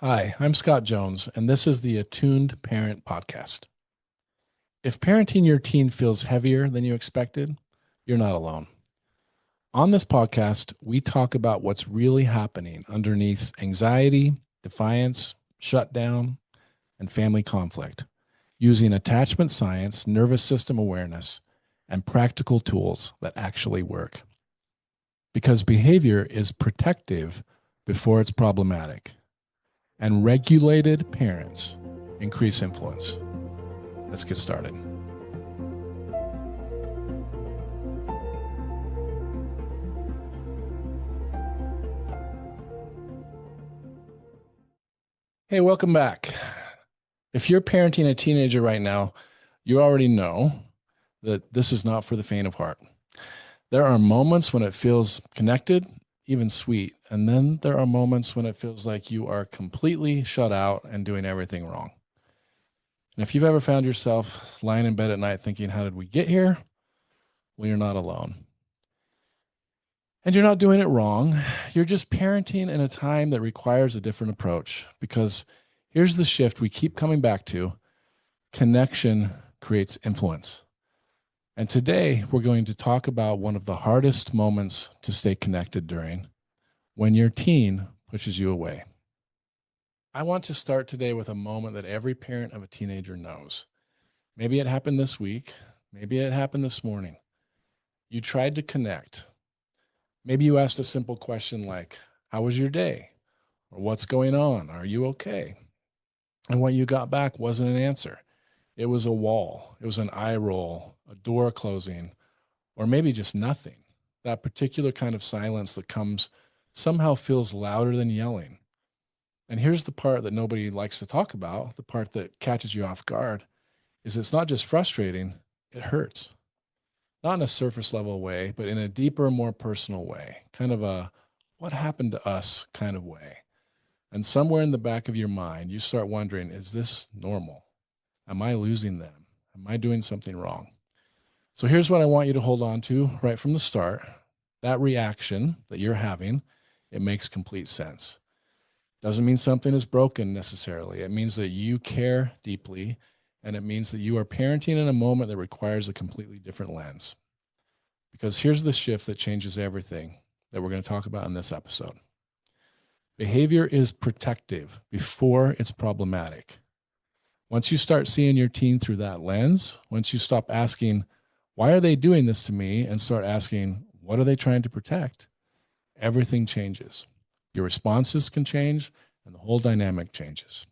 Hi, I'm Scott Jones, and this is the Attuned Parent Podcast. If parenting your teen feels heavier than you expected, you're not alone. On this podcast, we talk about what's really happening underneath anxiety, defiance, shutdown, and family conflict, using attachment science, nervous system awareness, and practical tools that actually work. Because behavior is protective before it's problematic, and regulated parents increase influence. Let's get started. Hey, welcome back. If you're parenting a teenager right now, you already know that this is not for the faint of heart. There are moments when it feels connected, even sweet, and then there are moments when it feels like you are completely shut out and doing everything wrong. And if you've ever found yourself lying in bed at night thinking, how did we get here? Well, you're not alone. And you're not doing it wrong. You're just parenting in a time that requires a different approach, because here's the shift we keep coming back to: connection creates influence. And today we're going to talk about one of the hardest moments to stay connected during, when your teen pushes you away. I want to start today with a moment that every parent of a teenager knows. Maybe it happened this week. Maybe it happened this morning. You tried to connect. Maybe you asked a simple question like, how was your day? Or what's going on? Are you okay? And what you got back wasn't an answer. It was a wall. It was an eye roll, a door closing, or maybe just nothing. That particular kind of silence that comes somehow feels louder than yelling. And here's the part that nobody likes to talk about, the part that catches you off guard, is it's not just frustrating, it hurts. Not in a surface level way, but in a deeper, more personal way, kind of a what happened to us kind of way. And somewhere in the back of your mind, you start wondering, is this normal? Am I losing them? Am I doing something wrong? So here's what I want you to hold on to right from the start. That reaction that you're having, it makes complete sense. Doesn't mean something is broken necessarily. It means that you care deeply, and it means that you are parenting in a moment that requires a completely different lens. Because here's the shift that changes everything that we're going to talk about in this episode. Behavior is protective before it's problematic. Once you start seeing your teen through that lens, once you stop asking, why are they doing this to me? And start asking, what are they trying to protect? Everything changes. Your responses can change, and the whole dynamic changes.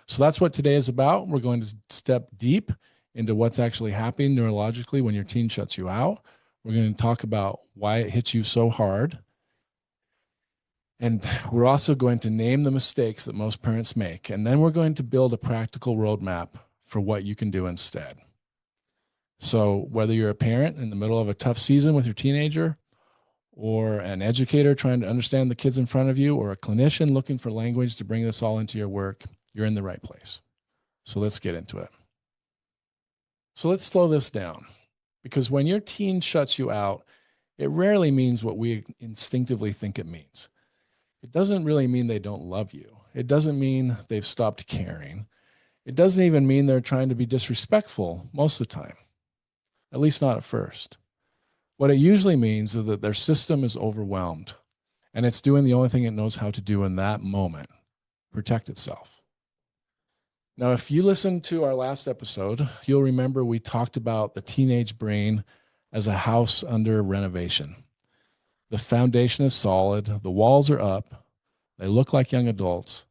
So that's what today is about. We're going to step deep into what's actually happening neurologically when your teen shuts you out. We're going to talk about why it hits you so hard. And we're also going to name the mistakes that most parents make. And then we're going to build a practical roadmap for what you can do instead. So whether you're a parent in the middle of a tough season with your teenager, or an educator trying to understand the kids in front of you, or a clinician looking for language to bring this all into your work, you're in the right place. So let's get into it. So let's slow this down, because when your teen shuts you out, it rarely means what we instinctively think it means. It doesn't really mean they don't love you. It doesn't mean they've stopped caring. It doesn't even mean they're trying to be disrespectful most of the time, at least not at first. What it usually means is that their system is overwhelmed, and it's doing the only thing it knows how to do in that moment: protect itself. Now, if you listened to our last episode, you'll remember we talked about the teenage brain as a house under renovation. The foundation is solid, the walls are up, they look like young adults,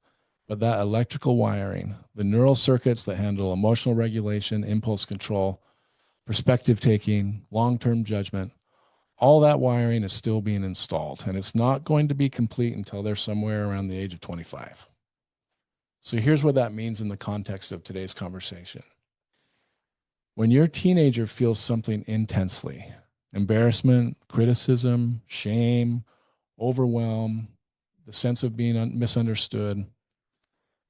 but that electrical wiring, the neural circuits that handle emotional regulation, impulse control, perspective taking, long-term judgment, all that wiring is still being installed, and it's not going to be complete until they're somewhere around the age of 25. So here's what that means in the context of today's conversation. When your teenager feels something intensely, embarrassment, criticism, shame, overwhelm, the sense of being misunderstood,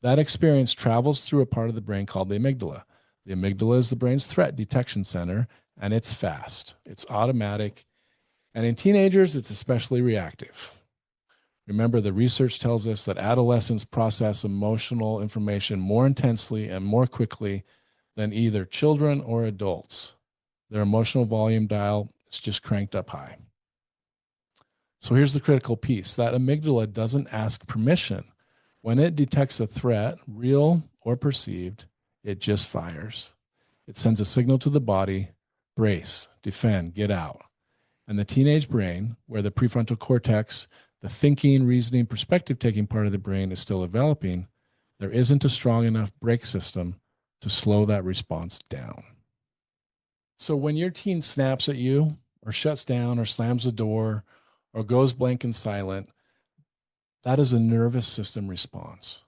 that experience travels through a part of the brain called the amygdala. The amygdala is the brain's threat detection center, and it's fast, it's automatic, and in teenagers, it's especially reactive. Remember, the research tells us that adolescents process emotional information more intensely and more quickly than either children or adults. Their emotional volume dial is just cranked up high. So here's the critical piece. That amygdala doesn't ask permission. When it detects a threat, real or perceived, it just fires. It sends a signal to the body, brace, defend, get out. And the teenage brain, where the prefrontal cortex, the thinking, reasoning, perspective taking part of the brain is still developing, there isn't a strong enough brake system to slow that response down. So when your teen snaps at you or shuts down or slams the door or goes blank and silent, that is a nervous system response.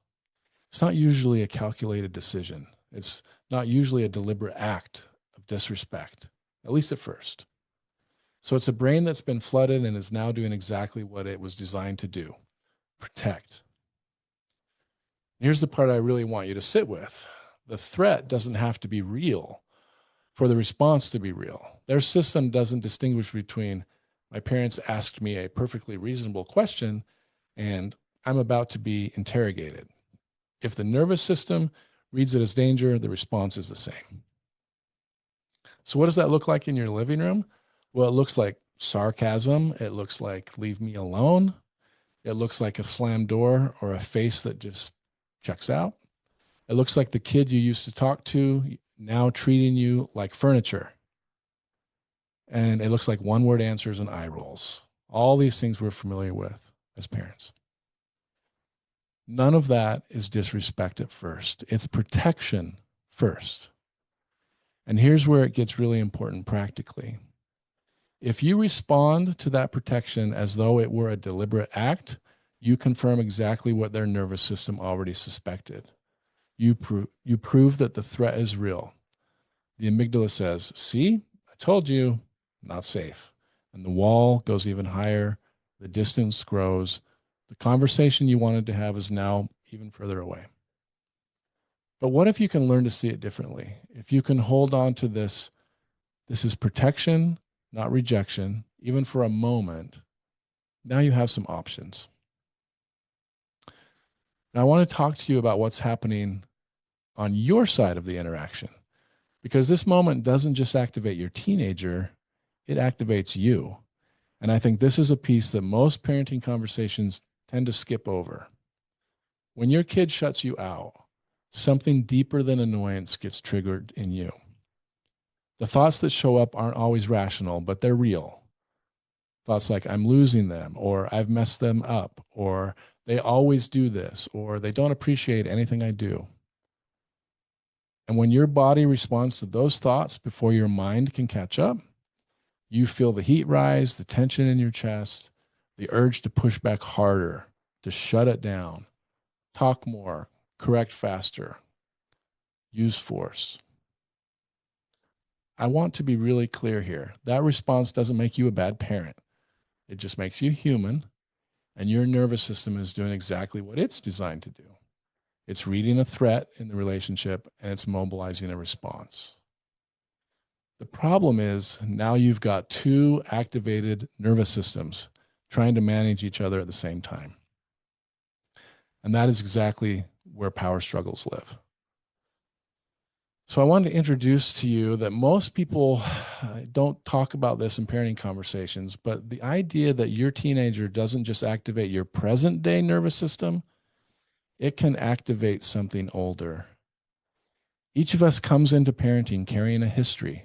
It's not usually a calculated decision. It's not usually a deliberate act of disrespect, at least at first. So it's a brain that's been flooded and is now doing exactly what it was designed to do: protect. Here's the part I really want you to sit with. The threat doesn't have to be real for the response to be real. Their system doesn't distinguish between my parents asked me a perfectly reasonable question and I'm about to be interrogated. If the nervous system reads it as danger, the response is the same. So what does that look like in your living room? Well, it looks like sarcasm. It looks like leave me alone. It looks like a slammed door or a face that just checks out. It looks like the kid you used to talk to now treating you like furniture. And it looks like one-word answers and eye rolls. All these things we're familiar with as parents. None of that is disrespect at first. It's protection first. And here's where it gets really important practically. If you respond to that protection as though it were a deliberate act, you confirm exactly what their nervous system already suspected. You prove that the threat is real. The amygdala says, see, I told you, not safe. And the wall goes even higher. The distance grows. The conversation you wanted to have is now even further away. But what if you can learn to see it differently? If you can hold on to this is protection, not rejection, even for a moment, now you have some options. Now I want to talk to you about what's happening on your side of the interaction, because this moment doesn't just activate your teenager, it activates you. And I think this is a piece that most parenting conversations tend to skip over. When your kid shuts you out, something deeper than annoyance gets triggered in you. The thoughts that show up aren't always rational, but they're real. Thoughts like, I'm losing them, or I've messed them up, or they always do this, or they don't appreciate anything I do. And when your body responds to those thoughts before your mind can catch up, you feel the heat rise, the tension in your chest, the urge to push back harder, to shut it down, talk more, correct faster, use force. I want to be really clear here. That response doesn't make you a bad parent. It just makes you human, and your nervous system is doing exactly what it's designed to do. It's reading a threat in the relationship, and it's mobilizing a response. The problem is now you've got two activated nervous systems trying to manage each other at the same time. And that is exactly where power struggles live. So I wanted to introduce to you that most people don't talk about this in parenting conversations, but the idea that your teenager doesn't just activate your present day nervous system, it can activate something older. Each of us comes into parenting carrying a history.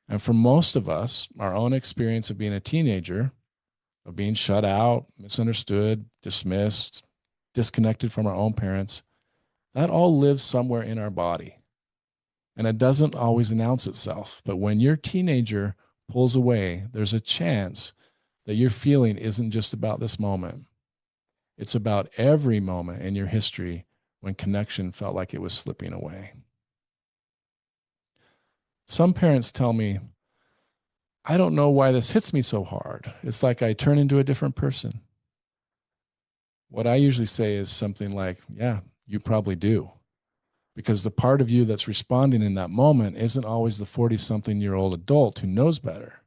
And for most of us, our own experience of being a teenager, of being shut out, misunderstood, dismissed, disconnected from our own parents, that all lives somewhere in our body. And it doesn't always announce itself. But when your teenager pulls away, there's a chance that your feeling isn't just about this moment. It's about every moment in your history when connection felt like it was slipping away. Some parents tell me, I don't know why this hits me so hard. It's like I turn into a different person. What I usually say is something like, yeah, you probably do. Because the part of you that's responding in that moment isn't always the 40-something-year-old adult who knows better.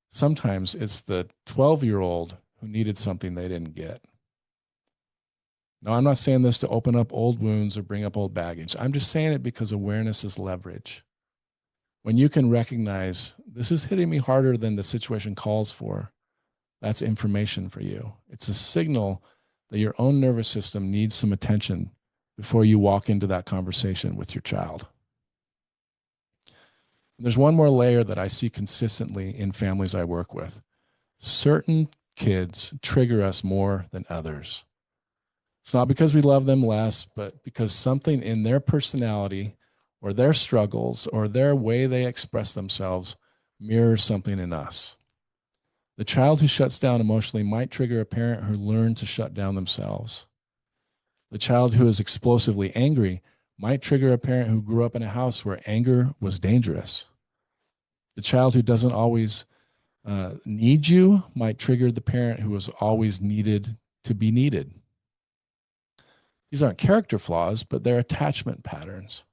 Sometimes it's the 12-year-old who needed something they didn't get. Now, I'm not saying this to open up old wounds or bring up old baggage. I'm just saying it because awareness is leverage. When you can recognize this is hitting me harder than the situation calls for, that's information for you. It's a signal that your own nervous system needs some attention before you walk into that conversation with your child. And there's one more layer that I see consistently in families I work with. Certain kids trigger us more than others. It's not because we love them less, but because something in their personality or their struggles or their way they express themselves mirrors something in us. The child who shuts down emotionally might trigger a parent who learned to shut down themselves. The child who is explosively angry might trigger a parent who grew up in a house where anger was dangerous. The child who doesn't always need you might trigger the parent who was always needed to be needed. These aren't character flaws, but they're attachment patterns.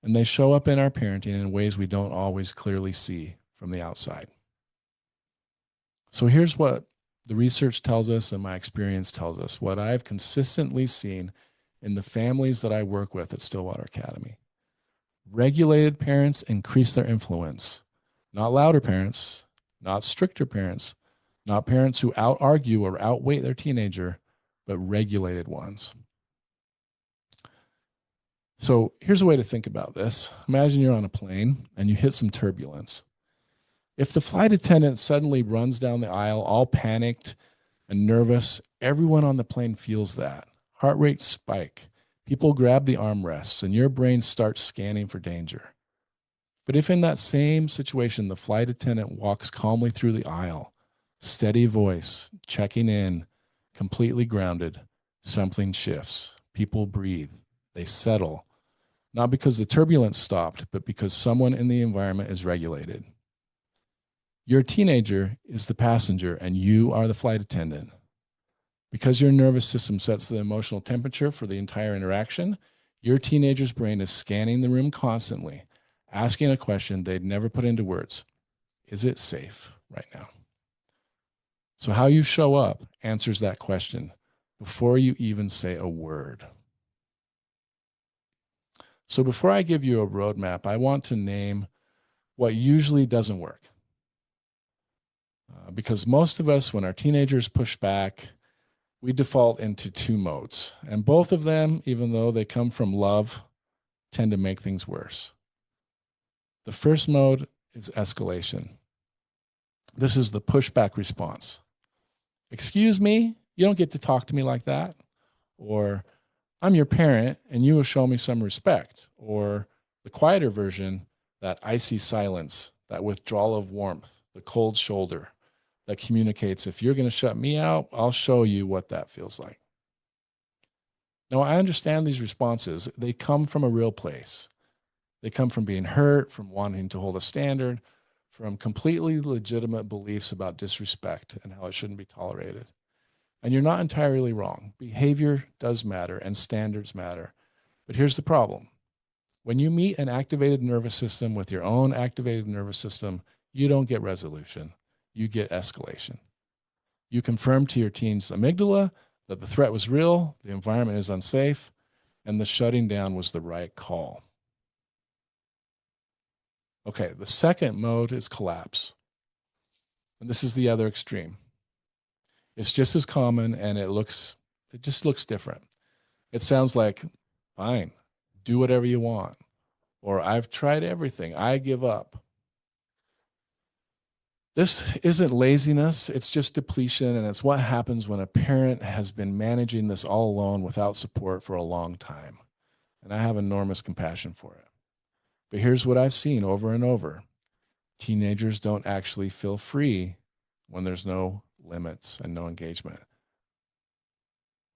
And they show up in our parenting in ways we don't always clearly see from the outside. So here's what the research tells us and my experience tells us, what I've consistently seen in the families that I work with at Stillwater Academy. Regulated parents increase their influence, not louder parents, not stricter parents, not parents who out-argue or outweight their teenager, but regulated ones. So here's a way to think about this. Imagine you're on a plane and you hit some turbulence. If the flight attendant suddenly runs down the aisle all panicked and nervous, everyone on the plane feels that. Heart rates spike. People grab the armrests and your brain starts scanning for danger. But if in that same situation, the flight attendant walks calmly through the aisle, steady voice, checking in, completely grounded, something shifts. People breathe. They settle. Not because the turbulence stopped, but because someone in the environment is regulated. Your teenager is the passenger and you are the flight attendant. Because your nervous system sets the emotional temperature for the entire interaction, your teenager's brain is scanning the room constantly, asking a question they'd never put into words. Is it safe right now? So how you show up answers that question before you even say a word. So before I give you a roadmap, I want to name what usually doesn't work. Because most of us, when our teenagers push back, we default into two modes. And both of them, even though they come from love, tend to make things worse. The first mode is escalation. This is the pushback response. Excuse me, you don't get to talk to me like that. Or I'm your parent and you will show me some respect. Or the quieter version, that icy silence, that withdrawal of warmth, the cold shoulder that communicates, if you're going to shut me out, I'll show you what that feels like. Now, I understand these responses. They come from a real place. They come from being hurt, from wanting to hold a standard, from completely legitimate beliefs about disrespect and how it shouldn't be tolerated. And you're not entirely wrong. Behavior does matter and standards matter. But here's the problem. When you meet an activated nervous system with your own activated nervous system, you don't get resolution. You get escalation. You confirm to your teen's amygdala that the threat was real, the environment is unsafe, and the shutting down was the right call. Okay, the second mode is collapse. And this is the other extreme. It's just as common and it just looks different. It sounds like, fine, do whatever you want. Or I've tried everything, I give up. This isn't laziness, it's just depletion, and it's what happens when a parent has been managing this all alone without support for a long time. And I have enormous compassion for it. But here's what I've seen over and over. Teenagers don't actually feel free when there's no limits and no engagement.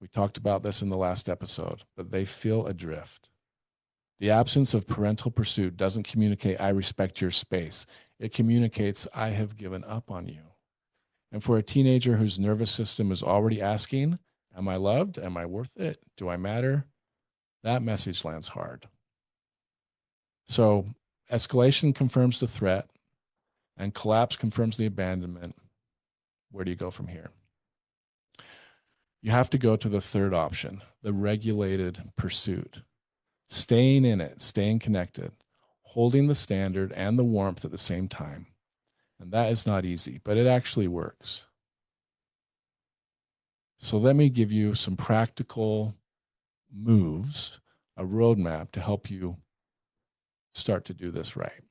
We talked about this in the last episode, but they feel adrift. The absence of parental pursuit doesn't communicate, I respect your space. It communicates, I have given up on you. And for a teenager whose nervous system is already asking, am I loved? Am I worth it? Do I matter? That message lands hard. So escalation confirms the threat and collapse confirms the abandonment. Where do you go from here? You have to go to the third option, the regulated pursuit. Staying in it, staying connected, holding the standard and the warmth at the same time. And that is not easy, but it actually works. So let me give you some practical moves, a roadmap to help you start to do this right.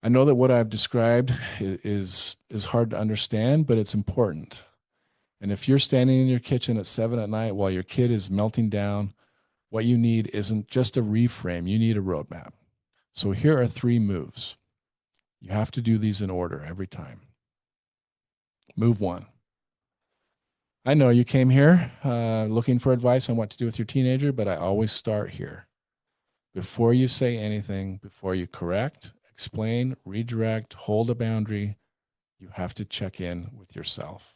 I know that what I've described is hard to understand, but it's important. And if you're standing in your kitchen at 7 at night while your kid is melting down, what you need isn't just a reframe, you need a roadmap. So here are 3 moves. You have to do these in order every time. Move 1. I know you came here looking for advice on what to do with your teenager, but I always start here. Before you say anything, before you correct, explain, redirect, hold a boundary, you have to check in with yourself.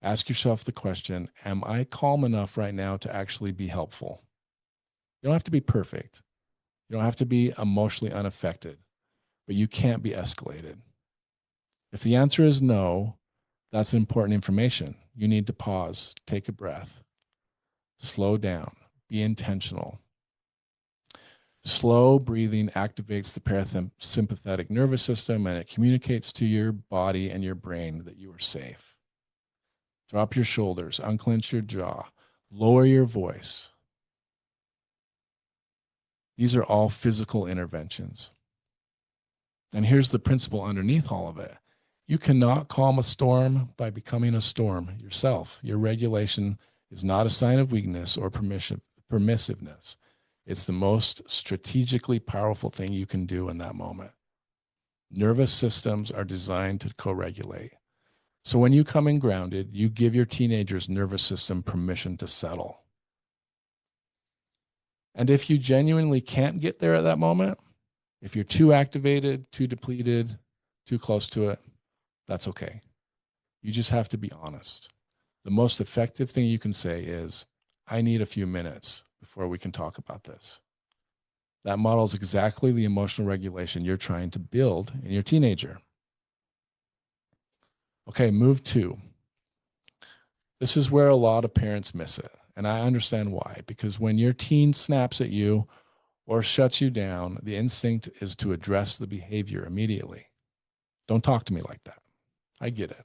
Ask yourself the question, am I calm enough right now to actually be helpful? You don't have to be perfect. You don't have to be emotionally unaffected, but you can't be escalated. If the answer is no, that's important information. You need to pause, take a breath, slow down, be intentional. Slow breathing activates the parasympathetic nervous system, and it communicates to your body and your brain that you are safe. Drop your shoulders, unclench your jaw, lower your voice. These are all physical interventions. And here's the principle underneath all of it. You cannot calm a storm by becoming a storm yourself. Your regulation is not a sign of weakness or permissiveness. It's the most strategically powerful thing you can do in that moment. Nervous systems are designed to co-regulate. So when you come in grounded, you give your teenager's nervous system permission to settle. And if you genuinely can't get there at that moment, if you're too activated, too depleted, too close to it, that's okay. You just have to be honest. The most effective thing you can say is, I need a few minutes before we can talk about this. That models exactly the emotional regulation you're trying to build in your teenager. Okay, move 2. This is where a lot of parents miss it. And I understand why, because when your teen snaps at you or shuts you down, the instinct is to address the behavior immediately. Don't talk to me like that. I get it.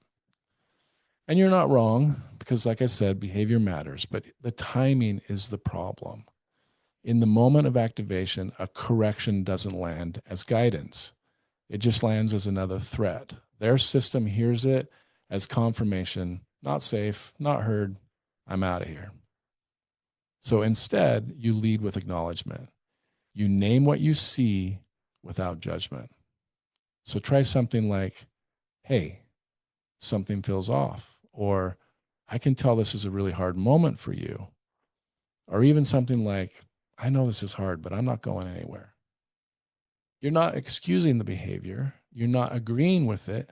And you're not wrong, because like I said, behavior matters, but the timing is the problem. In the moment of activation, a correction doesn't land as guidance. It just lands as another threat. Their system hears it as confirmation, not safe, not heard, I'm out of here. So instead, you lead with acknowledgement. You name what you see without judgment. So try something like, hey, something feels off, or I can tell this is a really hard moment for you. Or even something like, I know this is hard, but I'm not going anywhere. You're not excusing the behavior. You're not agreeing with it.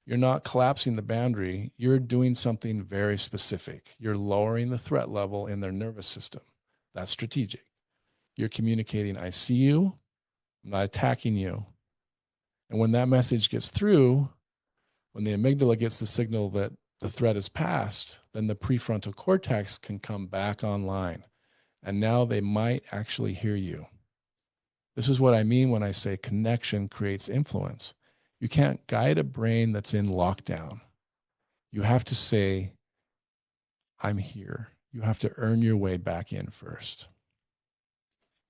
You're not collapsing the boundary. You're doing something very specific. You're lowering the threat level in their nervous system. That's strategic. You're communicating, I see you. I'm not attacking you. And when that message gets through, when the amygdala gets the signal that the threat is past, then the prefrontal cortex can come back online. And now they might actually hear you. This is what I mean when I say connection creates influence. You can't guide a brain that's in lockdown. You have to say, I'm here. You have to earn your way back in first.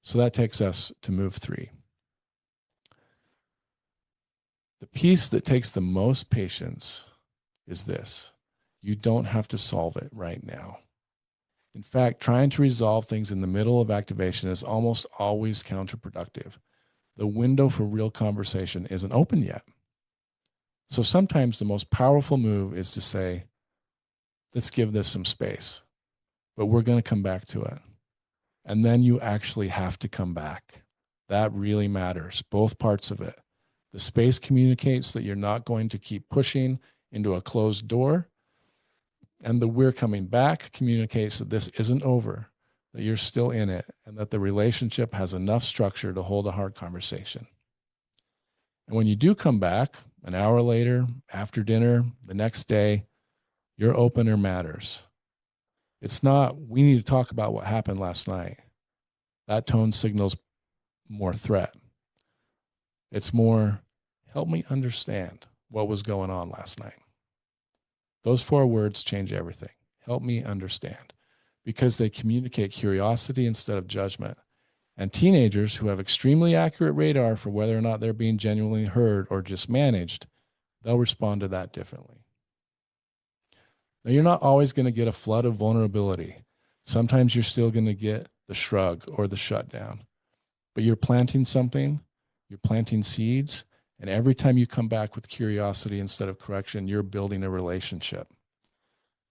So that takes us to move 3. The piece that takes the most patience is this. You don't have to solve it right now. In fact, trying to resolve things in the middle of activation is almost always counterproductive. The window for real conversation isn't open yet. So sometimes the most powerful move is to say, let's give this some space, but we're going to come back to it. And then you actually have to come back. That really matters, both parts of it. The space communicates that you're not going to keep pushing into a closed door. And the we're coming back communicates that this isn't over, that you're still in it, and that the relationship has enough structure to hold a hard conversation. And when you do come back, an hour later, after dinner, the next day, Your opener matters. It's not, we need to talk about what happened last night. That tone signals more threat. It's more, help me understand what was going on last night. Those 4 words change everything. Help me understand, because they communicate curiosity instead of judgment. And teenagers who have extremely accurate radar for whether or not they're being genuinely heard or just managed, they'll respond to that differently. Now, you're not always going to get a flood of vulnerability. Sometimes you're still going to get the shrug or the shutdown. But you're planting something, you're planting seeds, and every time you come back with curiosity instead of correction, you're building a relationship.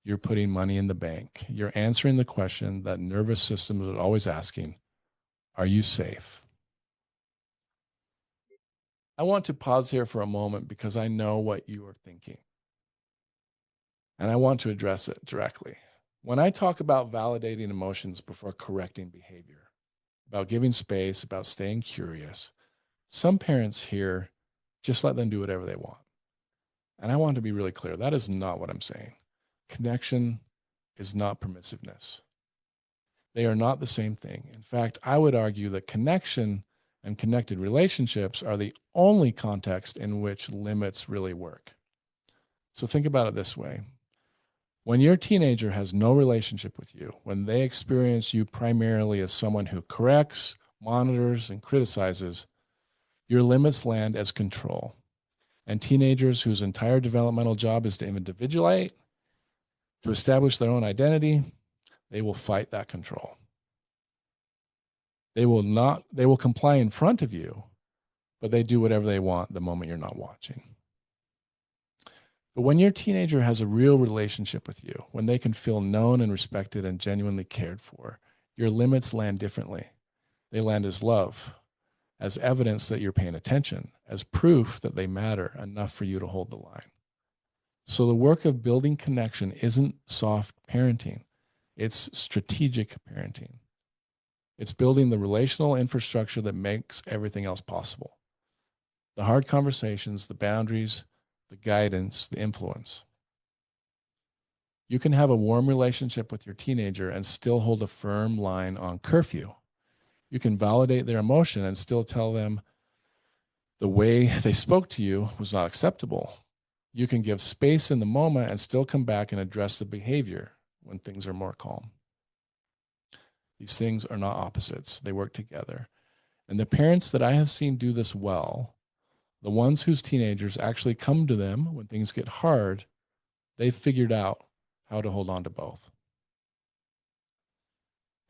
You're putting money in the bank. You're answering the question that nervous systems are always asking, are you safe? I want to pause here for a moment because I know what you are thinking. And I want to address it directly. When I talk about validating emotions before correcting behavior, about giving space, about staying curious, some parents hear, just let them do whatever they want. And I want to be really clear. That is not what I'm saying. Connection is not permissiveness. They are not the same thing. In fact, I would argue that connection and connected relationships are the only context in which limits really work. So think about it this way. When your teenager has no relationship with you, when they experience you primarily as someone who corrects, monitors, and criticizes, your limits land as control. And teenagers whose entire developmental job is to individuate, to establish their own identity, they will fight that control. They will comply in front of you, but they do whatever they want the moment you're not watching. But when your teenager has a real relationship with you, when they can feel known and respected and genuinely cared for, your limits land differently. They land as love, as evidence that you're paying attention, as proof that they matter enough for you to hold the line. So the work of building connection isn't soft parenting. It's strategic parenting. It's building the relational infrastructure that makes everything else possible. The hard conversations, the boundaries, the guidance, the influence. You can have a warm relationship with your teenager and still hold a firm line on curfew. You can validate their emotion and still tell them the way they spoke to you was not acceptable. You can give space in the moment and still come back and address the behavior when things are more calm. These things are not opposites. They work together. And the parents that I have seen do this well, the ones whose teenagers actually come to them when things get hard, they've figured out how to hold on to both.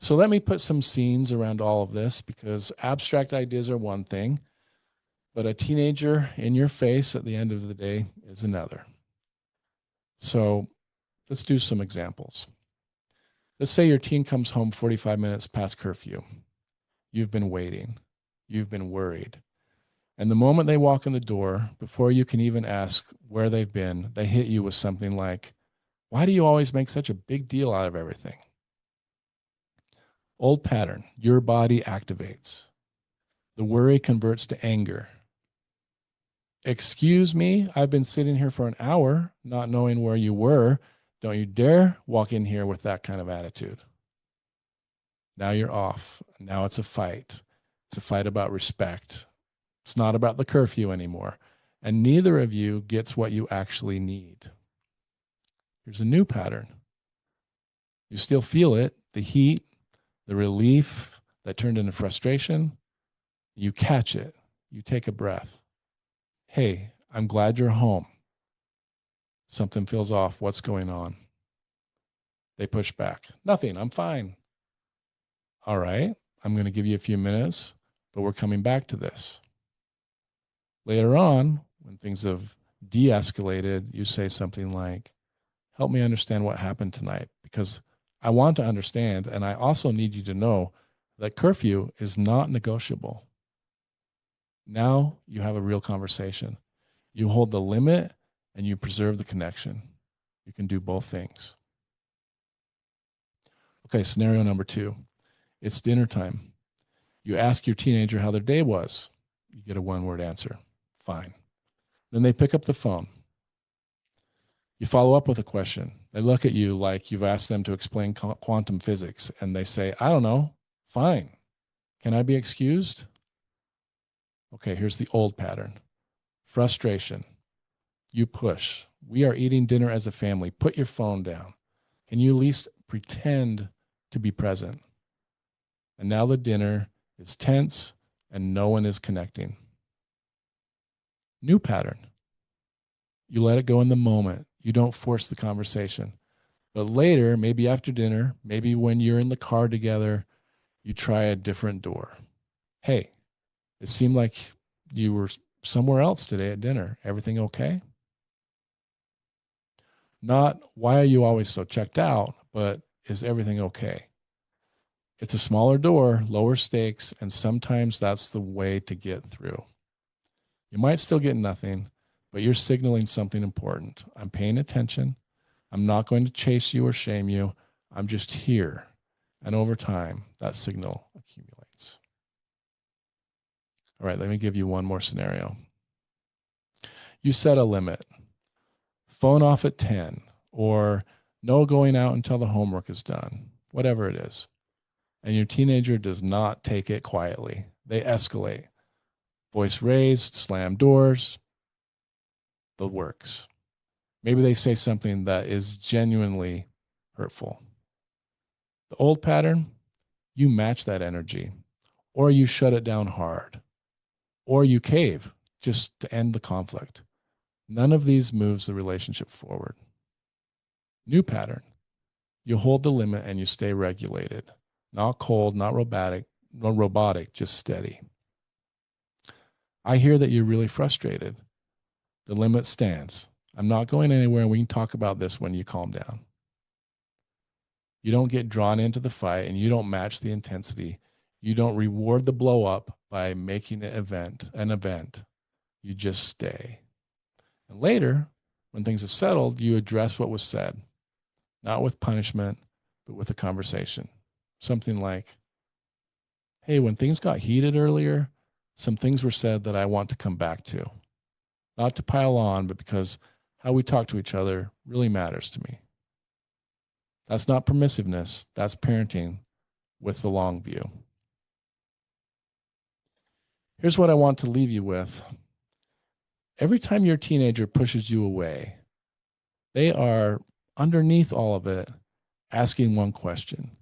So let me put some scenes around all of this, because abstract ideas are one thing, but a teenager in your face at the end of the day is another. So let's do some examples. Let's say your teen comes home 45 minutes past curfew. You've been waiting. You've been worried. And the moment they walk in the door, before you can even ask where they've been, they hit you with something like, why do you always make such a big deal out of everything? Old pattern, your body activates. The worry converts to anger. Excuse me, I've been sitting here for an hour, not knowing where you were. Don't you dare walk in here with that kind of attitude. Now you're off. Now it's a fight. It's a fight about respect. It's not about the curfew anymore. And neither of you gets what you actually need. Here's a new pattern. You still feel it, the heat, the relief that turned into frustration. You catch it. You take a breath. Hey, I'm glad you're home. Something feels off. What's going on? They push back. Nothing. I'm fine. All right. I'm going to give you a few minutes, but we're coming back to this. Later on, when things have de-escalated, you say something like, help me understand what happened tonight, because I want to understand, and I also need you to know that curfew is not negotiable. Now you have a real conversation. You hold the limit and you preserve the connection. You can do both things. Okay, scenario number 2. It's dinner time. You ask your teenager how their day was. You get a one-word answer. Fine. Then they pick up the phone. You follow up with a question. They look at you like you've asked them to explain quantum physics, and they say, I don't know. Fine. Can I be excused? Okay, here's the old pattern. Frustration. You push. We are eating dinner as a family. Put your phone down. Can you at least pretend to be present? And now the dinner is tense and no one is connecting. New pattern. You let it go in the moment. You don't force the conversation. But later, maybe after dinner, maybe when you're in the car together, you try a different door. Hey, it seemed like you were somewhere else today at dinner. Everything okay? Not, why are you always so checked out, but is everything okay? It's a smaller door, lower stakes, and sometimes that's the way to get through. You might still get nothing, but you're signaling something important. I'm paying attention. I'm not going to chase you or shame you. I'm just here. And over time, that signal accumulates. All right, let me give you one more scenario. You set a limit. Phone off at 10, or no going out until the homework is done, whatever it is. And your teenager does not take it quietly. They escalate. Voice raised, slam doors, the works. Maybe they say something that is genuinely hurtful. The old pattern, you match that energy, or you shut it down hard, or you cave just to end the conflict. None of these moves the relationship forward. New pattern, you hold the limit and you stay regulated. Not cold, not robotic, just steady. I hear that you're really frustrated. The limit stands. I'm not going anywhere, and we can talk about this when you calm down. You don't get drawn into the fight, and you don't match the intensity. You don't reward the blow up by making an event. You just stay. And later, when things have settled, you address what was said, not with punishment, but with a conversation. Something like, hey, when things got heated earlier, some things were said that I want to come back to. Not to pile on, but because how we talk to each other really matters to me. That's not permissiveness. That's parenting with the long view. Here's what I want to leave you with. Every time your teenager pushes you away, they are, underneath all of it, asking one question.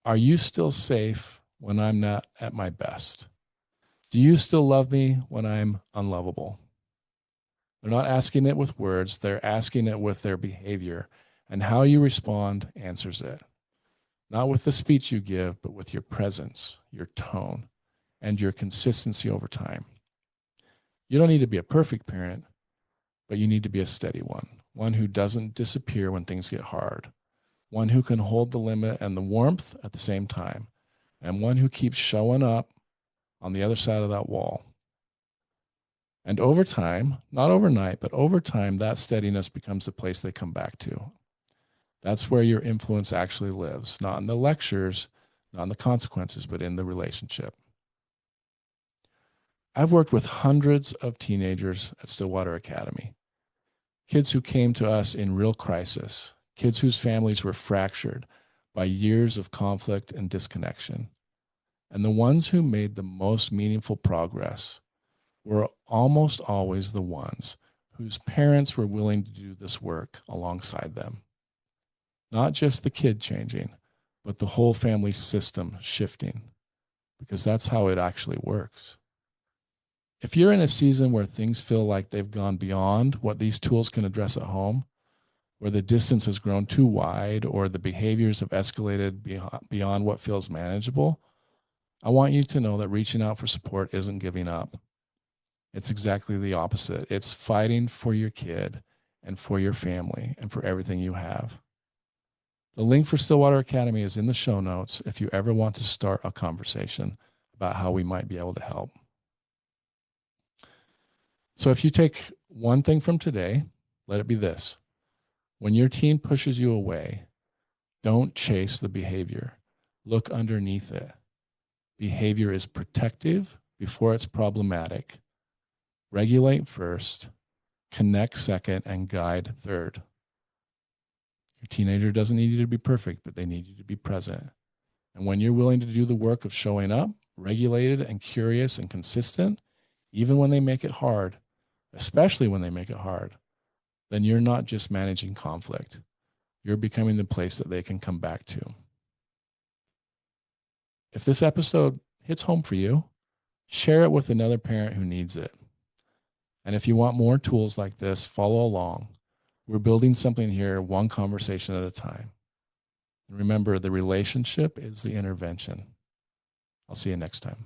Are you still safe when I'm not at my best? Do you still love me when I'm unlovable? They're not asking it with words. They're asking it with their behavior. And how you respond answers it. Not with the speech you give, but with your presence, your tone, and your consistency over time. You don't need to be a perfect parent, but you need to be a steady one who doesn't disappear when things get hard, one who can hold the limit and the warmth at the same time, and one who keeps showing up on the other side of that wall. And over time, not overnight, but over time, that steadiness becomes the place they come back to. That's where your influence actually lives, not in the lectures, not in the consequences, but in the relationship. I've worked with hundreds of teenagers at Stillwater Academy, kids who came to us in real crisis, kids whose families were fractured by years of conflict and disconnection. And the ones who made the most meaningful progress were almost always the ones whose parents were willing to do this work alongside them. Not just the kid changing, but the whole family system shifting, because that's how it actually works. If you're in a season where things feel like they've gone beyond what these tools can address at home, where the distance has grown too wide or the behaviors have escalated beyond what feels manageable, I want you to know that reaching out for support isn't giving up. It's exactly the opposite. It's fighting for your kid and for your family and for everything you have. The link for Stillwater Academy is in the show notes if you ever want to start a conversation about how we might be able to help. So if you take one thing from today, let it be this. When your teen pushes you away, don't chase the behavior. Look underneath it. Behavior is protective before it's problematic. Regulate first, connect second, and guide third. Your teenager doesn't need you to be perfect, but they need you to be present. And when you're willing to do the work of showing up, regulated and curious and consistent, even when they make it hard, especially when they make it hard, then you're not just managing conflict. You're becoming the place that they can come back to. If this episode hits home for you, share it with another parent who needs it. And if you want more tools like this, follow along. We're building something here, one conversation at a time. And remember, the relationship is the intervention. I'll see you next time.